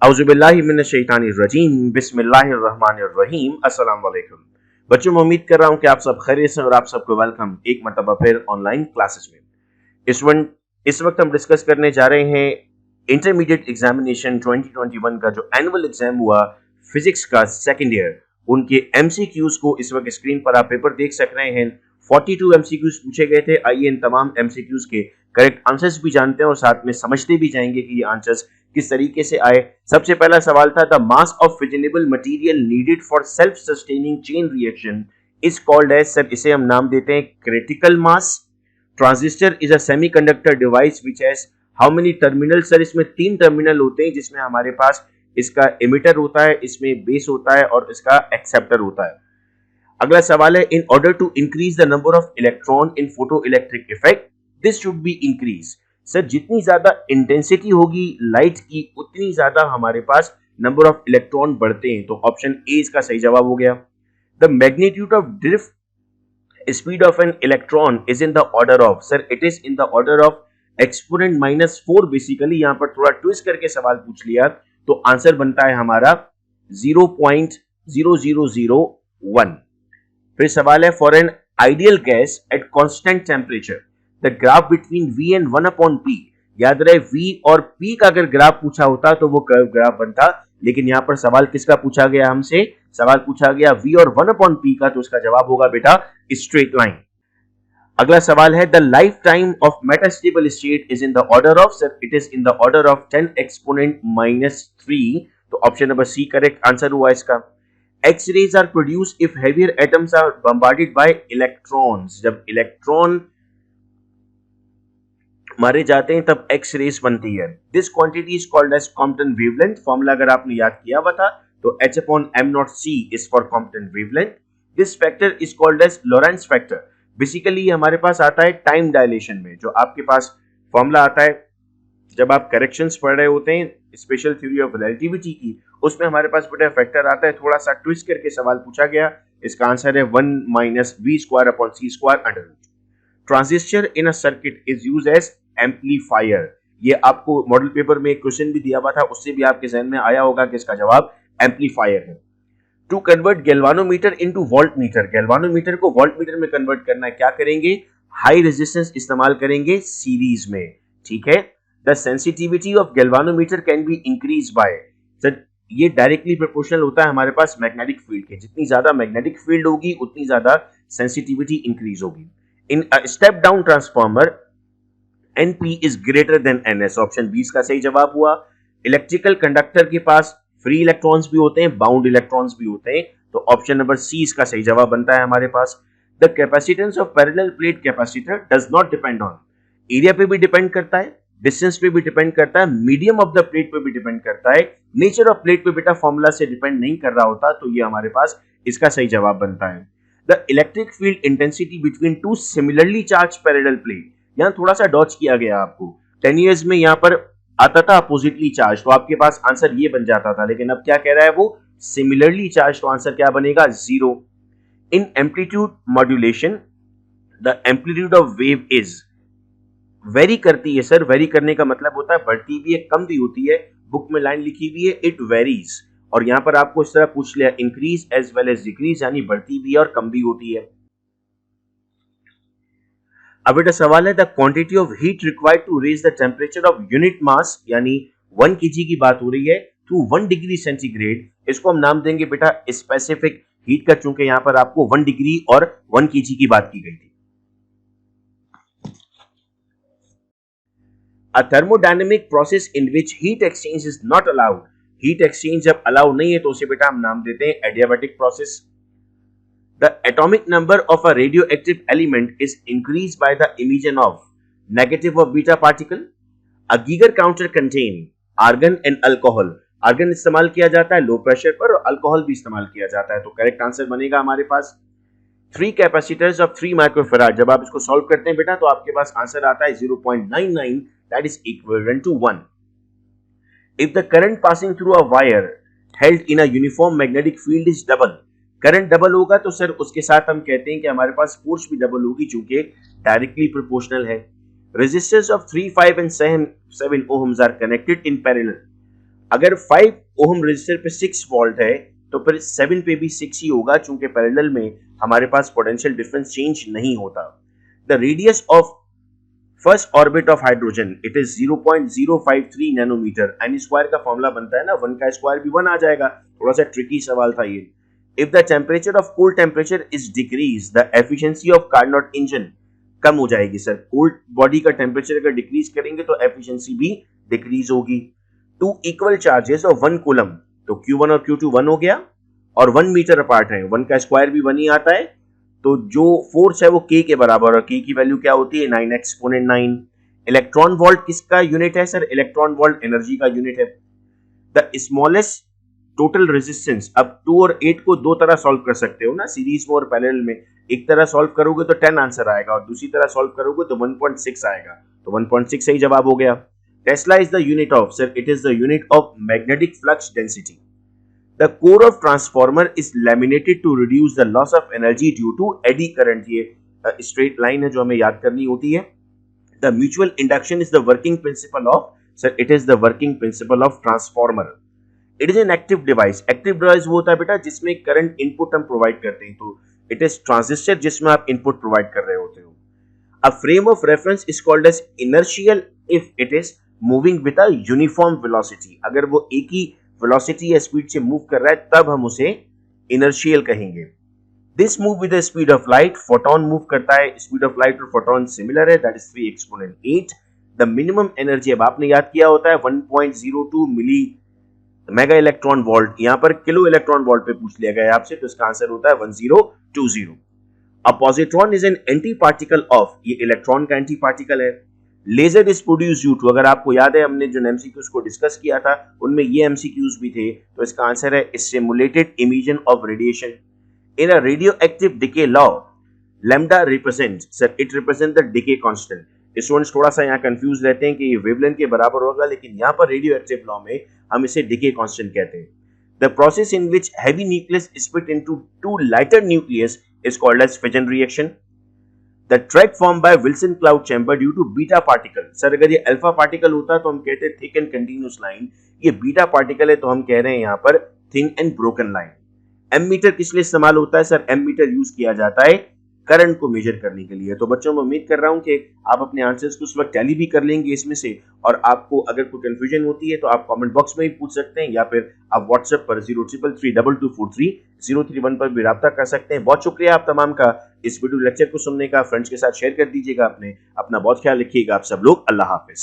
औज़ुबिल्लाहिमिनश्शैतानिर्रजीम बिस्मिल्लाहिर्रहमानिर्रहीम अस्सलाम वालेकुम। बच्चों, मैं उम्मीद कर रहा हूँ कि आप सब खैरियत से और आप सबको वेलकम एक मरतबा फिर ऑनलाइन क्लासेस में। इस वक्त हम डिस्कस करने जा रहे हैं इंटरमीडिएट एग्जामिनेशन 2021 का जो एनुअल एग्जाम हुआ फिजिक्स का सेकंड ईयर, उनके एमसीक्यूज को इस वक्त स्क्रीन पर आप पेपर देख सक रहे हैं। 42 एमसीक्यूज पूछे गए थे। आइए इन तमाम एमसीक्यूज के करेक्ट आंसर्स भी जानते हैं और साथ में समझते भी जाएंगे कि ये आंसर्स किस तरीके से आए। सबसे पहला सवाल था, the mass of fissionable material needed for self sustaining chain reaction is called as, sir इसे हम नाम देते हैं critical mass. Transistor is a semiconductor device which has how many terminal, sir इसमें 3 टर्मिनल होते हैं, जिसमें हमारे पास इसका एमिटर होता है, इसमें बेस होता है और इसका एक्सेप्टर होता है। अगला सवाल है, in order to increase the number of electron in photo electric effect this should be increase. Sir जितनी ज्यादा इंटेंसिटी होगी लाइट की उतनी ज्यादा हमारे पास नंबर ऑफ इलेक्ट्रॉन बढ़ते हैं, तो ऑप्शन ए इसका सही जवाब हो गया। The magnitude of drift speed of an electron is in the order of, sir it is in the order of exponent -4। Basically यहां पर थोड़ा ट्विस्ट करके सवाल पूछ लिया तो आंसर बनता है हमारा 0.0001। फिर सवाल है, for an ideal gas at constant temperature the graph between v and 1/p, याद रहे v और p का अगर ग्राफ पूछा होता तो वो कर्व ग्राफ बनता, लेकिन यहां पर सवाल किसका पूछा गया, हमसे सवाल पूछा गया v और 1/p का, तो इसका जवाब होगा बेटा स्ट्रेट लाइन। अगला सवाल है, the life time of metastable state is in the order of, sir it is in the order of 10 exponent -3, तो option number C correct answer हुआ इसका। X-rays are produced if heavier atoms are bombarded by electrons, जब electron मारे जाते हैं तब X rays बनती है। This quantity is called as Compton wavelength. Formula अगर आपने याद किया हुआ था तो H/m0c is for Compton wavelength. This factor is called as Lorentz factor. Basically हमारे पास आता है टाइम डायलेशन में, जो आपके पास फॉर्मूला आता है जब आप करेक्शंस पढ़ रहे होते हैं स्पेशल थ्योरी ऑफ रिलेटिविटी की, उसमें हमारे पास बेटा फैक्टर आता है। थोड़ा सा ट्विस्ट करके सवाल पूछा गया, इसका आंसर है 1 - v²/c²√। Transistor in a circuit is used as amplifier. ये आपको मॉडल पेपर में एक क्वेश्चन भी दिया हुआ था, उससे भी आपके जहन में आया होगा कि इसका जवाब एम्पलीफायर है। To convert galvanometer into voltmeter, galvanometer को वोल्टमीटर में कन्वर्ट करना है, क्या करेंगे, हाई रेजिस्टेंस इस्तेमाल करेंगे सीरीज में, ठीक है। The sensitivity of galvanometer can be increase by, sir ये डायरेक्टली प्रोपोर्शनल होता है हमारे पास मैग्नेटिक फील्ड के, जितनी ज्यादा मैग्नेटिक फील्ड होगी उतनी ज्यादा सेंसिटिविटी इंक्रीज होगी। In a step down transformer NP is greater than NS, option 20 का सही जवाब हुआ। इलेक्ट्रिकल कंडक्टर के पास फ्री इलेक्ट्रॉन्स भी होते हैं, बाउंड इलेक्ट्रॉन्स भी होते हैं, तो ऑप्शन नंबर सी इसका सही जवाब बनता है हमारे पास। The capacitance of parallel plate capacitor does not depend on, area पे भी डिपेंड करता है, डिस्टेंस पे भी डिपेंड करता है, मीडियम ऑफ द प्लेट पे भी डिपेंड करता है, नेचर ऑफ प्लेट पे बेटा फॉर्मूला से डिपेंड नहीं कर रहा होता, तो ये हमारे पास इसका सही जवाब बनता है। The electric field intensity between two similarly charge parallel plate, यहां थोड़ा सा डॉच किया गया आपको। 10 इयर्स में यहां पर आता था अपोजिटली चार्ज, तो आपके पास आंसर ये बन जाता था, लेकिन अब क्या कह रहा है वो, सिमिलरली चार्ज, तो आंसर क्या बनेगा, 0। In amplitude modulation the amplitude of wave is, very करती है सर, वेरी करने का मतलब होता है बढ़ती भी है कम भी होती है, बुक में लाइन लिखी हुई है इट वेरीज, और यहां पर आपको इस तरह पूछ लिया increase as well as decrease, यानी बढ़ती भी है और कम भी होती है। अब बेटा सवाल है, the quantity of heat required to raise the temperature of unit mass, यानी 1 kg की बात हो रही है, टू 1 डिग्री सेंटीग्रेड, इसको हम नाम देंगे बेटा स्पेसिफिक हीट का, चूंकि यहां पर आपको 1 डिग्री और 1 kg की बात की गई थी। A thermodynamic process in which heat exchange is not allowed, heat exchange जब अलाउ नहीं है तो उसे बेटा हम नाम देते हैं adiabatic process. The atomic number of a radioactive element is increased by the emission of negative of beta particle. A Geiger counter contain argon and alcohol. Argon इस्तेमाल किया जाता है लो प्रेशर पर और अल्कोहल भी इस्तेमाल किया जाता है, तो करेक्ट आंसर बनेगा हमारे पास 3 कैपेसिटर्स ऑफ 3 माइक्रोफैराड। जब आप इसको सॉल्व करते हैं बेटा तो आपके पास आंसर आता है 0.99, that is equivalent to 1। If the current passing through a wire held in a uniform magnetic field is double, current double होगा तो सर उसके साथ हम कहते हैं कि हमारे पास फोर्स भी डबल होगी, चूंकि डायरेक्टली प्रोपोर्शनल है। Resistance of 3, 5 and 7 ohms are connected in parallel. अगर 5 ओम रेजिस्टर पे 6 वोल्ट है तो फिर 7 पे भी 6 ही होगा, चूंकि पैरेलल में हमारे पास पोटेंशियल डिफरेंस चेंज नहीं होता। The radius of first orbit of hydrogen it is 0.053 nanometer. N square का फॉर्मूला बनता है ना, 1 का स्क्वायर भी 1 आ जाएगा। थोड़ा सा ट्रिकी सवाल था ये। If the temperature of cold temperature is decrease the efficiency of Carnot engine कम हो जाएगी सर। कोल्ड बॉडी का टेम्परेचर अगर डिक्रीज करेंगे तो एफिशिएंसी भी डिक्रीज होगी। Two equal charges of 1 coulomb, तो Q1 और Q2 1 हो गया और 1 मीटर अपार्ट है, 1 का स्क्वायर भी 1 ही आता है, तो जो फोर्स है वो K के बराबर, और K की वैल्यू क्या होती है 9 एक्सपोनेंट 9। इलेक्ट्रॉन वोल्ट किसका यूनिट है सर? इलेक्ट्रॉन वोल्ट एनर्जी का यूनिट है। द स्मॉलेस्ट टोटल रेजिस्टेंस, अब 2 और 8 को दो तरह सॉल्व कर सकते हो ना, सीरीज में और पैरेलल में। एक तरह सॉल्व करोगे तो 10 आंसर आएगा और दूसरी तरह सॉल्व करोगे तो 1.6 आएगा, तो 1.6 सही जवाब हो गया। Tesla is the unit of, sir it is the unit of magnetic flux density. The core of transformer is laminated to reduce the loss of energy due to eddy current। ये straight line है जो हमें याद करनी होती है। The mutual induction is the working principle of, sir it is the working principle of transformer। It is an active device। Active device वो होता है बेटा जिसमें current input हम provide करते हैं, तो it is transistor जिसमें आप input provide कर रहे होते हो। A frame of reference is called as inertial if it is moving with a uniform velocity। अगर वो एक ही वेलोसिटी या स्पीड से मूव कर रहा है तब हम उसे इनर्शियल कहेंगे। This move with the speed of light, photon move करता है, स्पीड ऑफ लाइट और फोटोन सिमिलर है, that is 3 exponent 8। The minimum energy, अब आपने याद किया होता है 1.02 मिली मेगा इलेक्ट्रॉन वोल्ट, यहां पर किलो इलेक्ट्रॉन वोल्ट पे पूछ लिया गया है आपसे, तो इसका आंसर होता है 1020। A positron is an anti particle of, ये इलेक्ट्रॉन का एंटी पार्टिकल है। Laser is produce due to, अगर आपको याद है हमने जो एमसीक्यूज को डिस्कस किया था उनमें ये एमसीक्यूज भी थे, तो इसका आंसर है stimulated emission of radiation. In a radio active decay law lambda represent, sir it represent the decay constant. Students थोड़ा सा यहाँ कंफ्यूज रहते हैं कि ये वेवलेंथ के बराबर होगा, लेकिन यहाँ पर रेडियो एक्टिव लॉ में हम इसे डिके कांस्टेंट कहते हैं। The process in which heavy nucleus split into two lighter nucleus is called as fission reaction. The track formed by Wilson cloud chamber due to beta particle। Sir अगर ये alpha particle होता तो हम कहते हैं thick and continuous line, ये beta particle है तो हम कह रहे हैं यहाँ पर thin and broken line. Ammeter किस लिए इस्तेमाल होता है सर? एम मीटर यूज किया जाता है करंट को मेजर करने के लिए। तो बच्चों मैं उम्मीद कर रहा हूं कि आप अपने आंसर्स को उस वक्त टैली भी कर लेंगे इसमें से, और आपको अगर कोई कंफ्यूजन होती है तो आप कमेंट बॉक्स में भी पूछ सकते हैं या फिर आप व्हाट्सएप पर 03332243 पर भी राब्ता कर सकते हैं। बहुत शुक्रिया आप तमाम का इस वीडियो लेक्चर को सुनने का। फ्रेंड्स के साथ शेयर कर दीजिएगा, अपना बहुत ख्याल रखिएगा आप सब लोग। अल्लाह हाफिज।